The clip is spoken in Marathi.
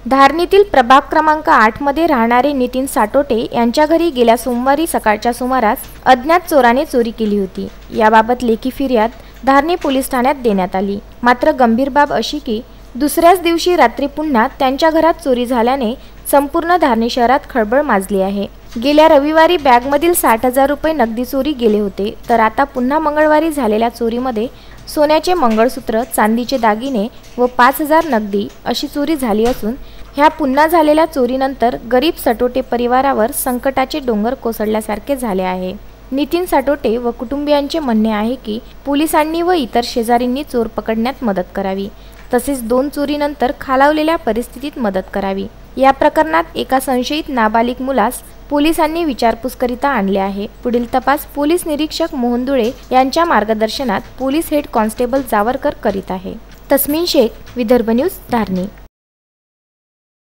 धारणीतील प्रभाग क्रमांक 8 मध्ये राहणारे नितीन साटोटे यांच्या घरी गेल्या सोमवारी सकाळच्या सुमारास अज्ञात चोराने चोरी केली होती। याबाबत लेखी फिर्याद धारणी पोलीस ठाण्यात देण्यात आली। मात्र गंभीर बाब अशी की दुसऱ्याच दिवशी रात्री पुन्हा त्यांच्या घरात चोरी झाल्याने संपूर्ण धारणी शहरात खळबळ माजली आहे। गेल्या रविवारी बॅगमधील 60,000 रुपये नगदी चोरी गेले होते, तर आता पुन्हा मंगळवारी झालेल्या चोरीमध्ये सोन्याचे मंगळसूत्र, चांदीचे दागिने व 5,000 नगदी अशी चोरी झाली असून ह्या पुन्हा झालेल्या चोरीनंतर गरीब साटोटे परिवारावर संकटाचे डोंगर कोसळल्यासारखे झाले आहे। नितीन साटोटे व कुटुंबियांचे म्हणणे आहे की पोलिसांनी व इतर शेजाऱ्यांनी चोर पकडण्यात मदत करावी, तसेच 2 चोरीनंतर खालावलेल्या परिस्थितीत मदत करावी। या प्रकरणात एका संशयित नाबालिग मुलास पोलिसांनी विचारपूसकरिता आणले आहे। पुढील तपास पोलीस निरीक्षक मोहन दुळे यांच्या मार्गदर्शनात पोलीस हेड कॉन्स्टेबल जावरकर करीत आहे। तस्मीन शेख, विदर्भ न्यूज, धारणी।